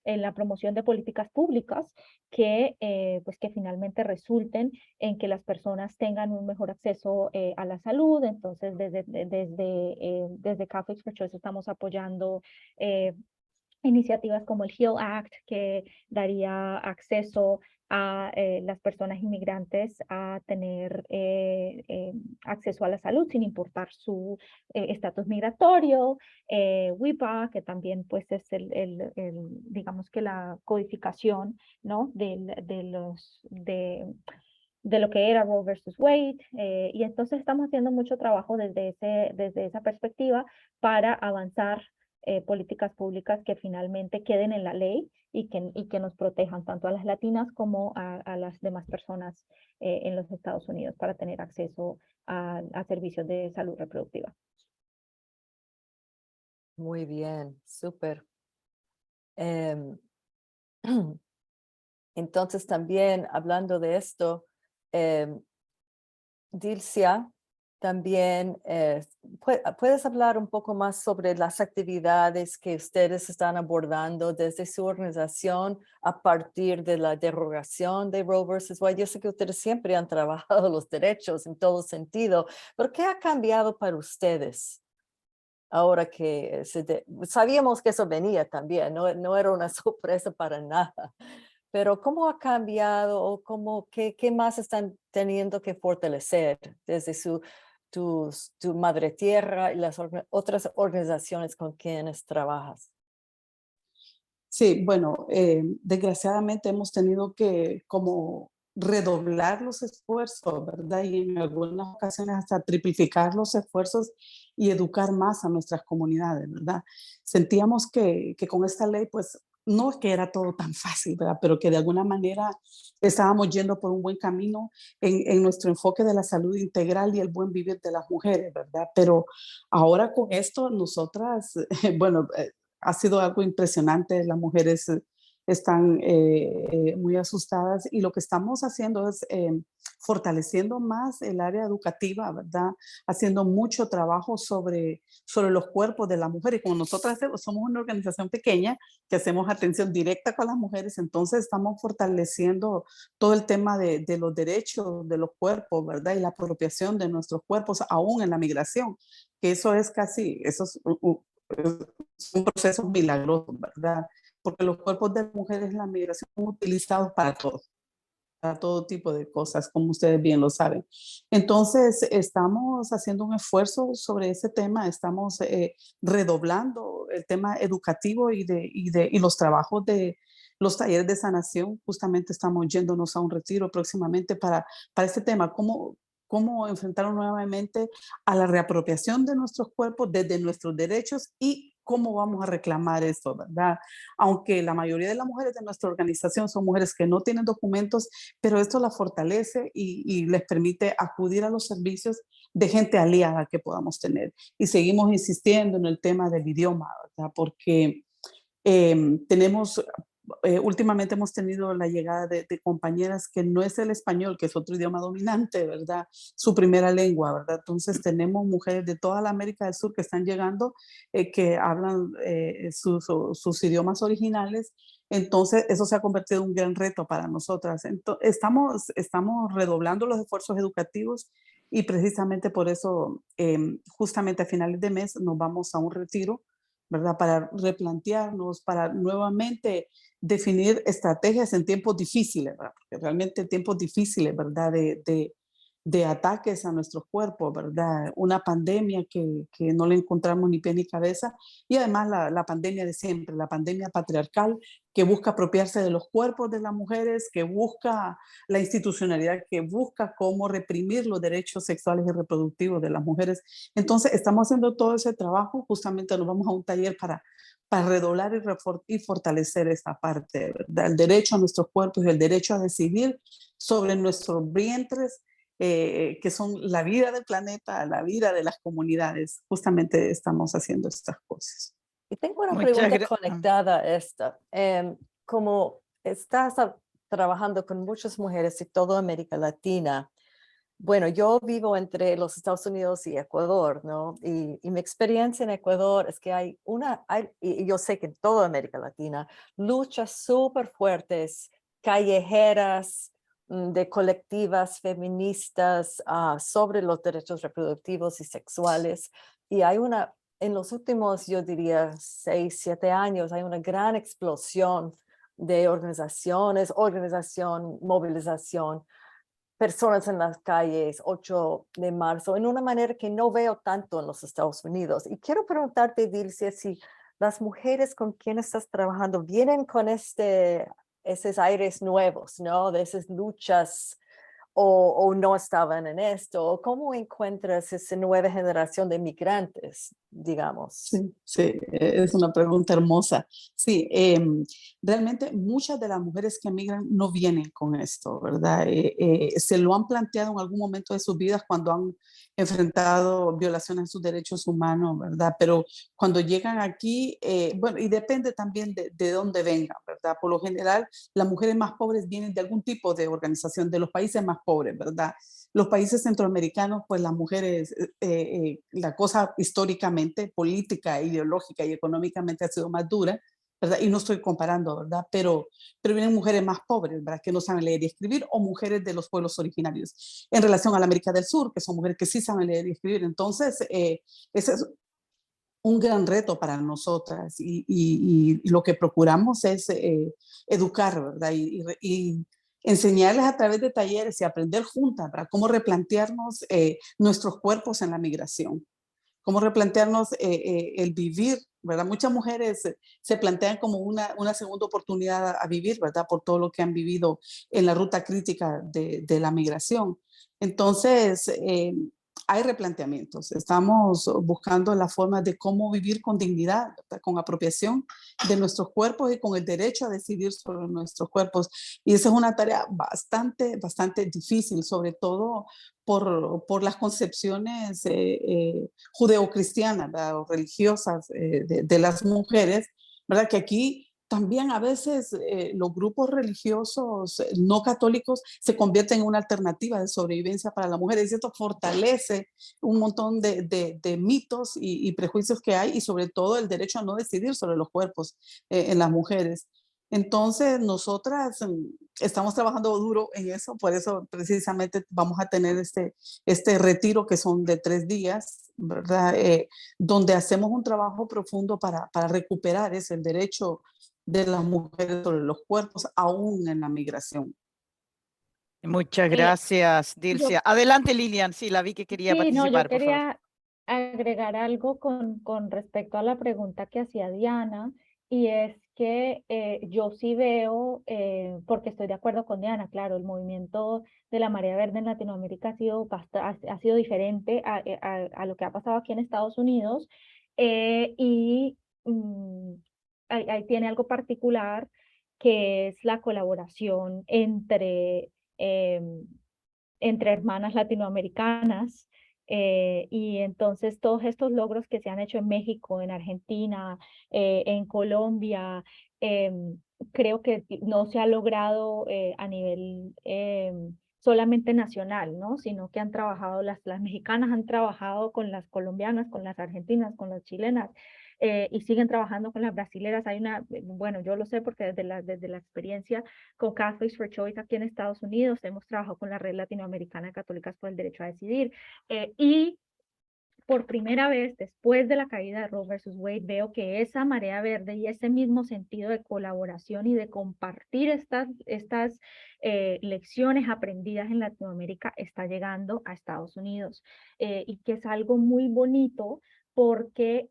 la promoción de políticas públicas pues que finalmente resulten en que las personas tengan un mejor acceso a la salud. Entonces, desde Catholics for Choice estamos apoyando iniciativas como el HEAL Act, que daría acceso a las personas inmigrantes a tener acceso a la salud sin importar su estatus migratorio, WIPA, que también pues es digamos que la codificación, ¿no? de lo que era Roe versus Wade, y entonces estamos haciendo mucho trabajo desde esa perspectiva para avanzar políticas públicas que finalmente queden en la ley y que nos protejan tanto a las latinas como a las demás personas en los Estados Unidos para tener acceso a servicios de salud reproductiva. Muy bien, súper. Entonces también hablando de esto, Dilcia, también puedes hablar un poco más sobre las actividades que ustedes están abordando desde su organización a partir de la derogación de Roe versus Wade. Yo sé que ustedes siempre han trabajado los derechos en todo sentido, pero ¿qué ha cambiado para ustedes? Ahora que sabíamos que eso venía también, no era una sorpresa para nada. Pero ¿cómo ha cambiado o qué más están teniendo que fortalecer desde tu madre tierra y las otras organizaciones con quienes trabajas? Sí, bueno, desgraciadamente hemos tenido que como redoblar los esfuerzos, ¿verdad? Y en algunas ocasiones hasta triplificar los esfuerzos y educar más a nuestras comunidades, ¿verdad? Sentíamos que con esta ley, pues, no es que era todo tan fácil, ¿verdad? Pero que de alguna manera estábamos yendo por un buen camino en nuestro enfoque de la salud integral y el buen vivir de las mujeres, ¿verdad? Pero ahora con esto, nosotras, bueno, ha sido algo impresionante. Las mujeres están muy asustadas y lo que estamos haciendo es fortaleciendo más el área educativa, ¿verdad? Haciendo mucho trabajo sobre los cuerpos de las mujeres. Como nosotras somos una organización pequeña que hacemos atención directa con las mujeres, entonces estamos fortaleciendo todo el tema de los derechos de los cuerpos, ¿verdad? Y la apropiación de nuestros cuerpos, aún en la migración, que eso es un proceso milagroso, ¿verdad? Porque los cuerpos de las mujeres en la migración son utilizados para todo tipo de cosas, como ustedes bien lo saben. Entonces, estamos haciendo un esfuerzo sobre ese tema, estamos redoblando el tema educativo y los trabajos de los talleres de sanación. Justamente estamos yéndonos a un retiro próximamente para este tema, cómo enfrentar nuevamente a la reapropiación de nuestros cuerpos desde nuestros derechos y cómo vamos a reclamar esto, ¿verdad? Aunque la mayoría de las mujeres de nuestra organización son mujeres que no tienen documentos, pero esto las fortalece y les permite acudir a los servicios de gente aliada que podamos tener. Y seguimos insistiendo en el tema del idioma, ¿verdad? Porque últimamente hemos tenido la llegada de compañeras que no es el español, que es otro idioma dominante, ¿verdad? Su primera lengua, ¿verdad? Entonces tenemos mujeres de toda la América del Sur que están llegando, que hablan sus idiomas originales. Entonces eso se ha convertido en un gran reto para nosotras. Entonces, estamos redoblando los esfuerzos educativos y precisamente por eso, justamente a finales de mes nos vamos a un retiro, ¿verdad? Para replantearnos, para nuevamente definir estrategias en tiempos difíciles, ¿verdad? Porque realmente tiempos difíciles, ¿verdad? de ataques a nuestros cuerpos, ¿verdad? Una pandemia que no le encontramos ni pie ni cabeza, y además la pandemia de siempre, la pandemia patriarcal que busca apropiarse de los cuerpos de las mujeres, que busca la institucionalidad, que busca cómo reprimir los derechos sexuales y reproductivos de las mujeres. Entonces, estamos haciendo todo ese trabajo, justamente nos vamos a un taller para redoblar y fortalecer esta parte, ¿verdad? El derecho a nuestros cuerpos y el derecho a decidir sobre nuestros vientres, que son la vida del planeta, la vida de las comunidades. Justamente estamos haciendo estas cosas. Y tengo una Muchas pregunta gracias. conectada a esta. Como estás trabajando con muchas mujeres de toda América Latina, bueno, yo vivo entre los Estados Unidos y Ecuador, ¿no? Y mi experiencia en Ecuador es que y yo sé que en toda América Latina, luchas súper fuertes, callejeras, de colectivas feministas sobre los derechos reproductivos y sexuales. Y en los últimos, yo diría, 6, 7 años, hay una gran explosión de organización, movilización, personas en las calles, 8 de marzo, en una manera que no veo tanto en los Estados Unidos. Y quiero preguntarte, Dilcia, si las mujeres con quienes estás trabajando vienen con esos aires nuevos, ¿no? De esas luchas o no estaban en esto. ¿O cómo encuentras esa nueva generación de migrantes, digamos? Sí, sí, es una pregunta hermosa. Sí, realmente muchas de las mujeres que emigran no vienen con esto, ¿verdad? Se lo han planteado en algún momento de sus vidas cuando han enfrentado violaciones de sus derechos humanos, ¿verdad? Pero cuando llegan aquí, bueno, y depende también de dónde vengan, ¿verdad? Por lo general, las mujeres más pobres vienen de algún tipo de organización, de los países más pobres, ¿verdad? Los países centroamericanos, pues las mujeres, la cosa históricamente, política, ideológica y económicamente ha sido más dura, ¿verdad? Y no estoy comparando, ¿verdad? Pero vienen mujeres más pobres, ¿verdad? Que no saben leer y escribir, o mujeres de los pueblos originarios. En relación a la América del Sur, que son mujeres que sí saben leer y escribir. Entonces, ese es un gran reto para nosotras y lo que procuramos es educar, ¿verdad? Y enseñarles a través de talleres y aprender juntas, ¿verdad? Cómo replantearnos nuestros cuerpos en la migración, cómo replantearnos el vivir, ¿verdad? Muchas mujeres se plantean como una segunda oportunidad a vivir, ¿verdad? Por todo lo que han vivido en la ruta crítica de la migración. Entonces, hay replanteamientos. Estamos buscando la forma de cómo vivir con dignidad, ¿verdad? Con apropiación de nuestros cuerpos y con el derecho a decidir sobre nuestros cuerpos. Y esa es una tarea bastante, bastante difícil, sobre todo por las concepciones judeocristianas, ¿verdad? O religiosas de las mujeres, ¿verdad? Que aquí también a veces los grupos religiosos no católicos se convierten en una alternativa de sobrevivencia para la mujer, y esto fortalece un montón de mitos y prejuicios que hay, y sobre todo el derecho a no decidir sobre los cuerpos en las mujeres. Entonces, nosotras estamos trabajando duro en eso, por eso precisamente vamos a tener este retiro que son de 3 días, ¿verdad? Donde hacemos un trabajo profundo para recuperar el derecho de las mujeres sobre los cuerpos, aún en la migración. Muchas Eh, gracias, yo Dilcia. Adelante, Lilian. Sí, la vi que quería Sí, no, yo participar, por favor. quería agregar algo con respecto a la pregunta que hacía Diana, y es que yo sí veo, porque estoy de acuerdo con Diana, claro, el movimiento de la marea verde en Latinoamérica ha sido, ha sido diferente a lo que ha pasado aquí en Estados Unidos, y ahí tiene algo particular, que es la colaboración entre hermanas latinoamericanas. Y entonces todos estos logros que se han hecho en México, en Argentina, en Colombia, creo que no se ha logrado a nivel solamente nacional, ¿no? Sino que han trabajado, las mexicanas han trabajado con las colombianas, con las argentinas, con las chilenas, y siguen trabajando con las brasileras. Hay bueno, yo lo sé porque desde la experiencia con Catholics for Choice aquí en Estados Unidos, hemos trabajado con la Red Latinoamericana de Católicas por el Derecho a Decidir, y por primera vez después de la caída de Roe versus Wade, veo que esa marea verde y ese mismo sentido de colaboración y de compartir estas lecciones aprendidas en Latinoamérica está llegando a Estados Unidos, y que es algo muy bonito porque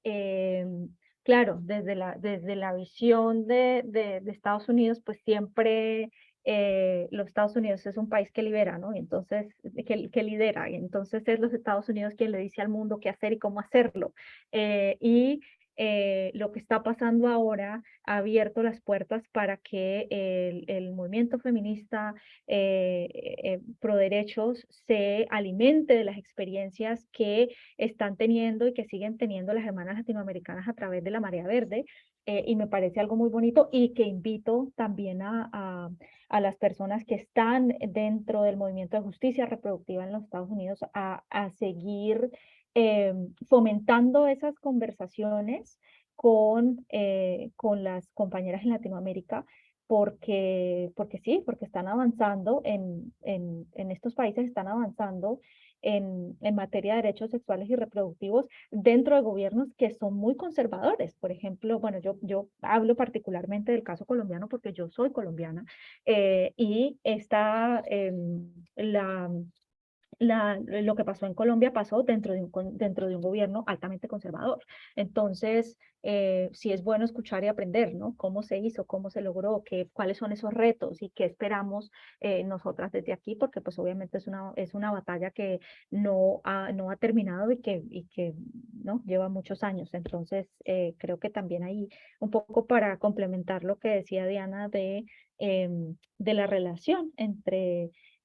claro, desde la visión de Estados Unidos, pues siempre los Estados Unidos es un país que libera, ¿no? Y entonces, que lidera, y entonces es los Estados Unidos quien le dice al mundo qué hacer y cómo hacerlo. Lo que está pasando ahora ha abierto las puertas para que el movimiento feminista pro derechos se alimente de las experiencias que están teniendo y que siguen teniendo las hermanas latinoamericanas a través de la Marea Verde, y me parece algo muy bonito y que invito también a las personas que están dentro del movimiento de justicia reproductiva en los Estados Unidos a seguir fomentando esas conversaciones con las compañeras en Latinoamérica, porque sí, porque están avanzando en estos países, están avanzando en materia de derechos sexuales y reproductivos dentro de gobiernos que son muy conservadores. Por ejemplo, bueno, yo hablo particularmente del caso colombiano porque yo soy colombiana, y está lo que pasó en Colombia pasó dentro de un gobierno altamente conservador. Entonces, sí es bueno escuchar y aprender, ¿no? Cómo se hizo, cómo se logró, cuáles son esos retos y qué esperamos nosotras desde aquí, porque pues obviamente es una batalla que no ha terminado y que ¿no? Lleva muchos años. Entonces, creo que también ahí un poco para complementar lo que decía Diana de la relación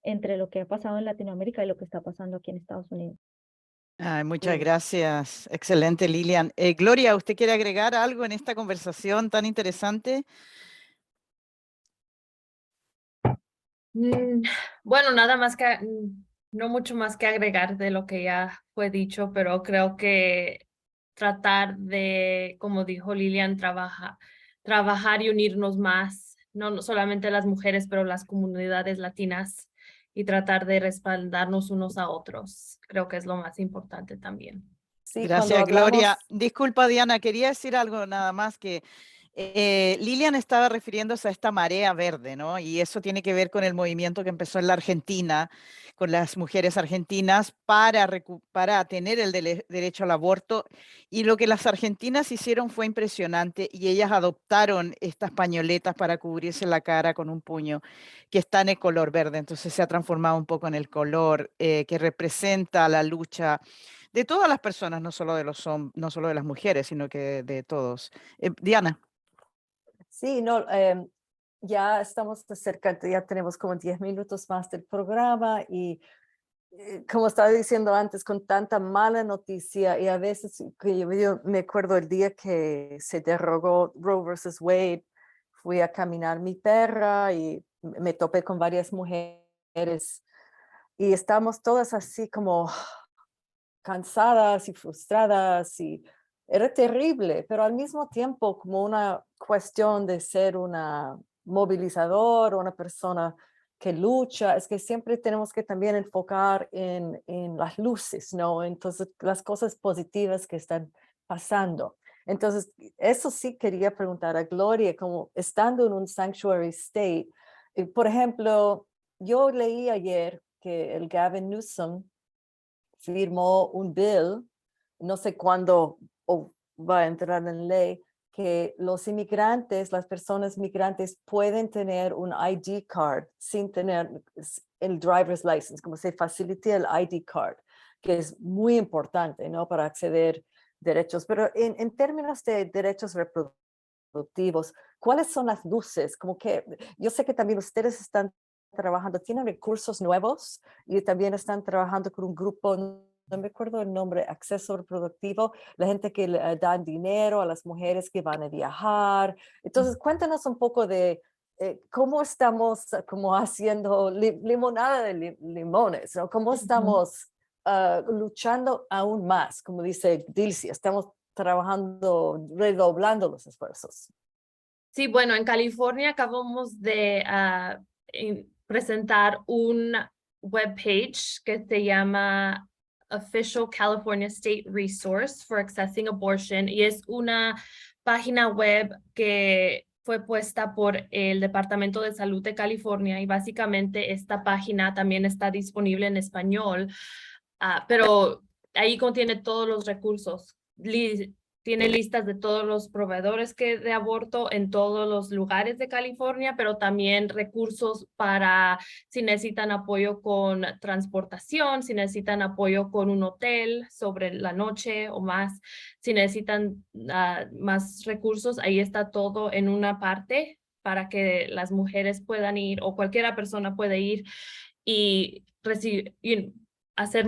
entre lo que ha pasado en Latinoamérica y lo que está pasando aquí en Estados Unidos. Ay, muchas Sí. gracias. Excelente, Lilian. Gloria, ¿usted quiere agregar algo en esta conversación tan interesante? Bueno, nada más que, no mucho más que agregar de lo que ya fue dicho, pero creo que tratar de, como dijo Lilian, trabajar y unirnos más, no solamente las mujeres, pero las comunidades latinas, y tratar de respaldarnos unos a otros. Creo que es lo más importante también. Sí, cuando Gracias, Gloria. hablamos, Disculpa, Diana, quería decir algo nada más que Lilian estaba refiriéndose a esta marea verde, ¿no? Y eso tiene que ver con el movimiento que empezó en la Argentina, con las mujeres argentinas para tener el derecho al aborto. Y lo que las argentinas hicieron fue impresionante y ellas adoptaron estas pañoletas para cubrirse la cara con un puño que está en el color verde. Entonces se ha transformado un poco en el color que representa la lucha de todas las personas, no solo de no solo de las mujeres, sino que de todos. Diana. sí, no, ya estamos cerca, ya tenemos como 10 minutos más del programa y como estaba diciendo antes, con tanta mala noticia y a veces que yo me acuerdo el día que se derogó Roe versus Wade, fui a caminar mi perra y me topé con varias mujeres y estamos todas así como cansadas y frustradas y era terrible, pero al mismo tiempo como una cuestión de ser una movilizador, una persona que lucha, es que siempre tenemos que también enfocar en las luces, ¿no? Entonces, las cosas positivas que están pasando. Entonces, eso sí quería preguntar a Gloria, como estando en un sanctuary state, por ejemplo, yo leí ayer que el Gavin Newsom firmó un bill, no sé cuándo va a entrar en ley, que los inmigrantes, las personas migrantes pueden tener un ID card sin tener el driver's license, como se facilite el ID card, que es muy importante, ¿no? Para acceder derechos. Pero en términos de derechos reproductivos, ¿cuáles son las luces? Como que yo sé que también ustedes están trabajando, tienen recursos nuevos y también están trabajando con un grupo, no me acuerdo el nombre, Acceso Reproductivo, la gente que le dan dinero a las mujeres que van a viajar. Entonces, cuéntanos un poco de cómo estamos como haciendo limonada de limones, ¿no? ¿Cómo estamos luchando aún más? Como dice Dilcia, estamos trabajando, redoblando los esfuerzos. Sí, bueno, en California acabamos de presentar un webpage que se llama official California state resource for accessing abortion y es una página web que fue puesta por el Departamento de Salud de California y básicamente esta página también está disponible en español, pero ahí contiene todos los recursos. Tiene listas de todos los proveedores de aborto en todos los lugares de California, pero también recursos para si necesitan apoyo con transportación, si necesitan apoyo con un hotel sobre la noche o más, si necesitan más recursos, ahí está todo en una parte para que las mujeres puedan ir o cualquiera persona puede ir y recibir, hacer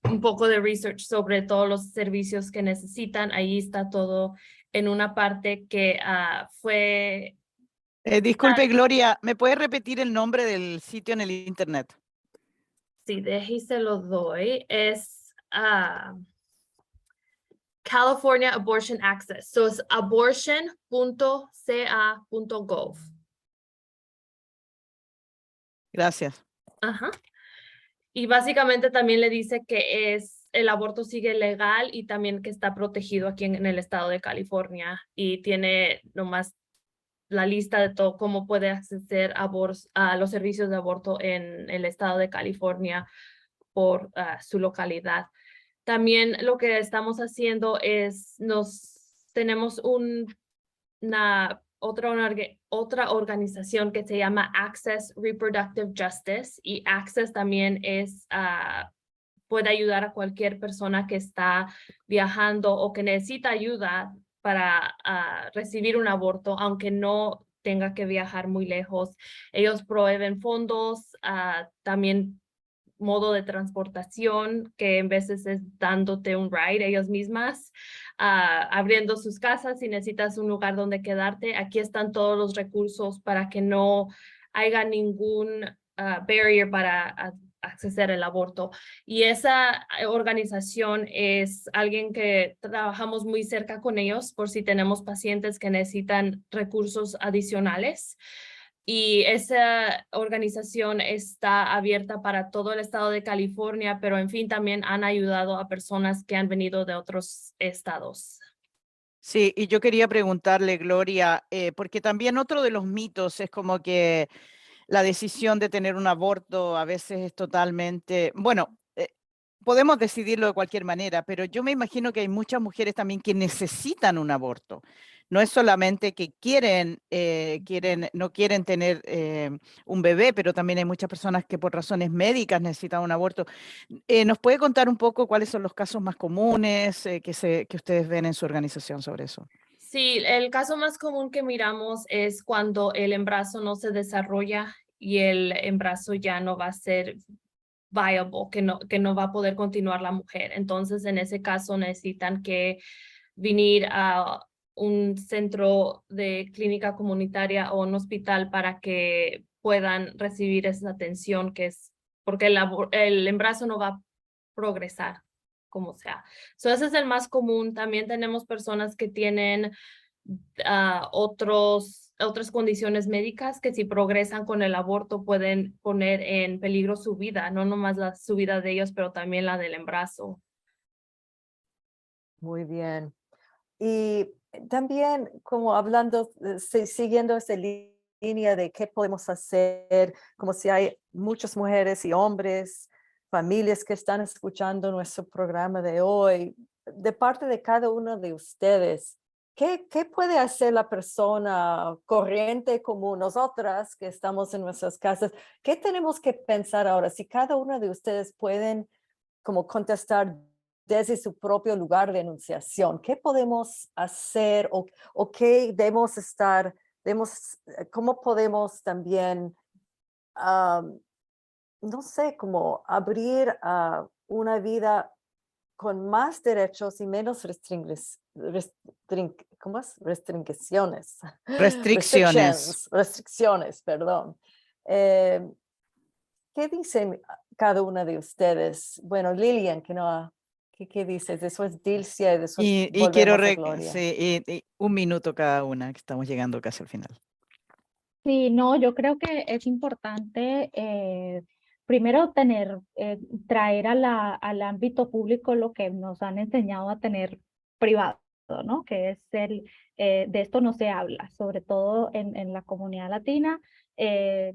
un poco de research sobre todos los servicios que necesitan. Ahí está todo en una parte que fue... Disculpe, Gloria, ¿me puede repetir el nombre del sitio en el internet? Sí, déjame se lo doy. Es California Abortion Access. So es abortion.ca.gov. Gracias. Ajá. Y básicamente también le dice que el aborto sigue legal y también que está protegido aquí en el estado de California y tiene nomás la lista de todo cómo puede acceder a los servicios de aborto en el estado de California por su localidad. También lo que estamos haciendo es tenemos otra organización que se llama Access Reproductive Justice y Access también puede ayudar a cualquier persona que está viajando o que necesita ayuda para recibir un aborto, aunque no tenga que viajar muy lejos. Ellos proveen fondos, también modo de transportación, que en veces es dándote un ride ellos mismas, abriendo sus casas si necesitas un lugar donde quedarte. Aquí están todos los recursos para que no haya ningún barrier para acceder al aborto. Y esa organización es alguien que trabajamos muy cerca con ellos por si tenemos pacientes que necesitan recursos adicionales. Y esa organización está abierta para todo el estado de California, pero en fin, también han ayudado a personas que han venido de otros estados. Sí, y yo quería preguntarle, Gloria, porque también otro de los mitos es como que la decisión de tener un aborto a veces es totalmente, bueno, podemos decidirlo de cualquier manera, pero yo me imagino que hay muchas mujeres también que necesitan un aborto. No es solamente que no quieren tener un bebé, pero también hay muchas personas que por razones médicas necesitan un aborto. ¿Nos puede contar un poco cuáles son los casos más comunes que ustedes ven en su organización sobre eso? Sí, el caso más común que miramos es cuando el embarazo no se desarrolla y el embarazo ya no va a ser viable, que no va a poder continuar la mujer. Entonces, en ese caso necesitan que venir a un centro de clínica comunitaria o un hospital para que puedan recibir esa atención porque el embarazo no va a progresar como sea. Ese es el más común. También tenemos personas que tienen otras condiciones médicas que si progresan con el aborto pueden poner en peligro su vida, no nomás su vida de ellos, pero también la del embarazo. Muy bien. Y también como hablando, siguiendo esa línea de qué podemos hacer, como si hay muchas mujeres y hombres, familias que están escuchando nuestro programa de hoy, de parte de cada uno de ustedes, ¿qué puede hacer la persona corriente como nosotras que estamos en nuestras casas? ¿Qué tenemos que pensar ahora? Si cada uno de ustedes pueden como contestar desde su propio lugar de enunciación, ¿qué podemos hacer o qué cómo podemos también, no sé, como abrir una vida con más derechos y menos ¿cómo es? Restricciones. Restricciones. Restricciones, perdón. ¿Qué dicen cada una de ustedes? Bueno, Lilian, ¿qué dices? Después Dilcia y después Y quiero, volvemos a Gloria. sí, y un minuto cada una, que estamos llegando casi al final. Sí, no, yo creo que es importante primero traer al ámbito público lo que nos han enseñado a tener privado, ¿no? Que es de esto no se habla, sobre todo en la comunidad latina.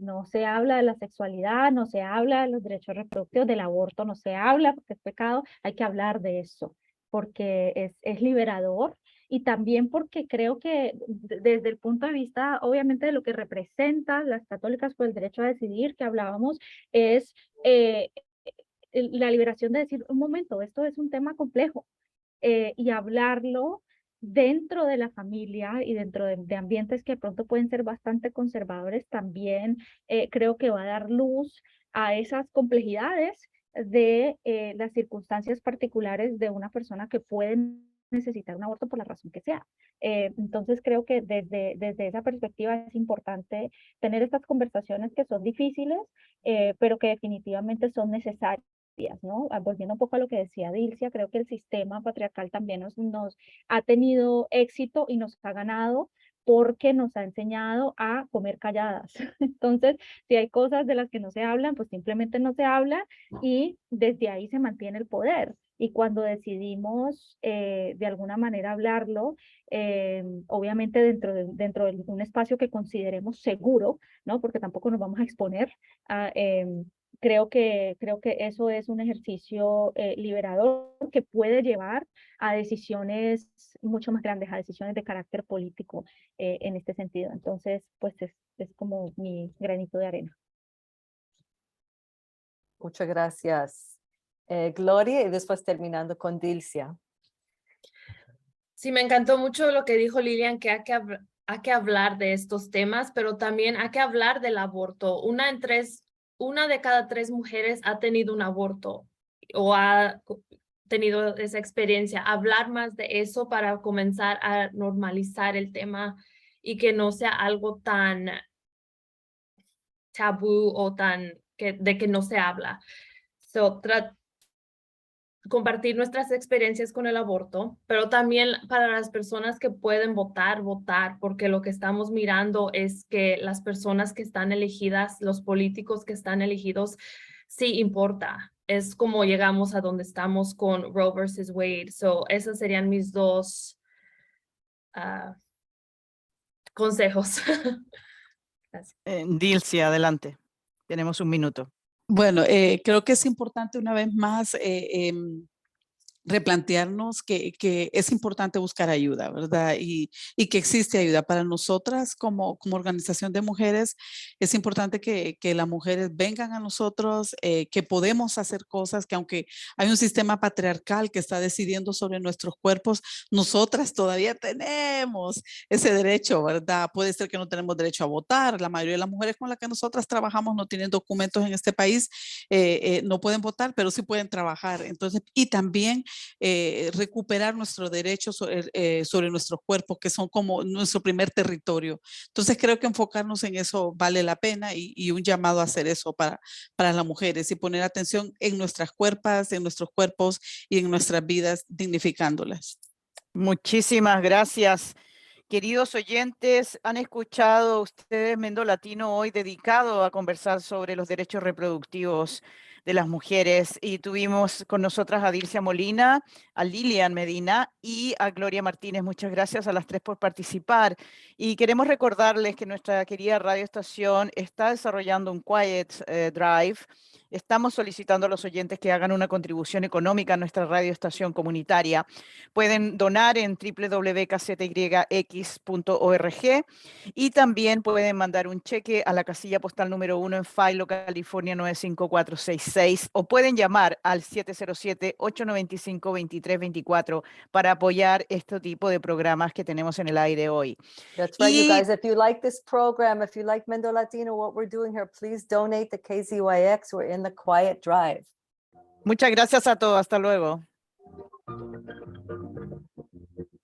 No se habla de la sexualidad, no se habla de los derechos reproductivos, del aborto no se habla porque es pecado. Hay que hablar de eso porque es liberador, y también porque creo que desde el punto de vista, obviamente, de lo que representa las católicas por el derecho a decidir, que hablábamos, es la liberación de decir, un momento, esto es un tema complejo, y hablarlo dentro de la familia y dentro de ambientes que de pronto pueden ser bastante conservadores, también creo que va a dar luz a esas complejidades de las circunstancias particulares de una persona que puede necesitar un aborto por la razón que sea. Entonces creo que desde esa perspectiva es importante tener estas conversaciones que son difíciles, pero que definitivamente son necesarias, ¿no? Volviendo un poco a lo que decía Dilcia, creo que el sistema patriarcal también nos ha tenido éxito y nos ha ganado porque nos ha enseñado a comer calladas. Entonces, si hay cosas de las que no se hablan, pues simplemente no se habla, y desde ahí se mantiene el poder. Y cuando decidimos de alguna manera hablarlo, obviamente dentro de un espacio que consideremos seguro, ¿no? Porque tampoco nos vamos a exponer a... creo que eso es un ejercicio liberador que puede llevar a decisiones mucho más grandes, a decisiones de carácter político en este sentido. Entonces, pues es como mi granito de arena. Muchas gracias, Gloria, y después terminando con Dilcia. Sí, me encantó mucho lo que dijo Lilian, que hay que hablar de estos temas, pero también hay que hablar del aborto. Una de cada 3 mujeres ha tenido un aborto o ha tenido esa experiencia. Hablar más de eso para comenzar a normalizar el tema y que no sea algo tan tabú o de que no se habla. Compartir nuestras experiencias con el aborto, pero también para las personas que pueden votar, porque lo que estamos mirando es que las personas que están elegidas, los políticos que están elegidos, sí importa. Es como llegamos a donde estamos con Roe versus Wade. Esos serían mis 2 consejos. Gracias. Dilcia, adelante. Tenemos un minuto. Bueno, creo que es importante una vez más replantearnos que es importante buscar ayuda, ¿verdad? Y que existe ayuda para nosotras como organización de mujeres. Es importante que las mujeres vengan a nosotros, que podemos hacer cosas, que aunque hay un sistema patriarcal que está decidiendo sobre nuestros cuerpos, nosotras todavía tenemos ese derecho, ¿verdad? Puede ser que no tenemos derecho a votar. La mayoría de las mujeres con las que nosotras trabajamos no tienen documentos en este país, no pueden votar, pero sí pueden trabajar. Entonces, y también recuperar nuestros derechos sobre nuestros cuerpos, que son como nuestro primer territorio. Entonces creo que enfocarnos en eso vale la pena, y un llamado a hacer eso para las mujeres, y poner atención en nuestras cuerpos y en nuestras vidas, dignificándolas. Muchísimas gracias. Queridos oyentes, han escuchado ustedes Mendo Latino hoy dedicado a conversar sobre los derechos reproductivos de las mujeres, y tuvimos con nosotras a Dilcia Molina, a Lilian Medina y a Gloria Martínez. Muchas gracias a las 3 por participar, y queremos recordarles que nuestra querida radioestación está desarrollando un Quiet Drive. Estamos solicitando a los oyentes que hagan una contribución económica a nuestra radioestación comunitaria. Pueden donar en www.kzyx.org, y también pueden mandar un cheque a la casilla postal número 1 en Philo, California 95466, o pueden llamar al 707-895-2324 para apoyar este tipo de programas que tenemos en el aire hoy. That's right, you guys. If you like this program, if you like Mendo Latino, what we're doing here, please donate to KZYX. We're in the Quiet Drive. Muchas gracias a todos. Hasta luego.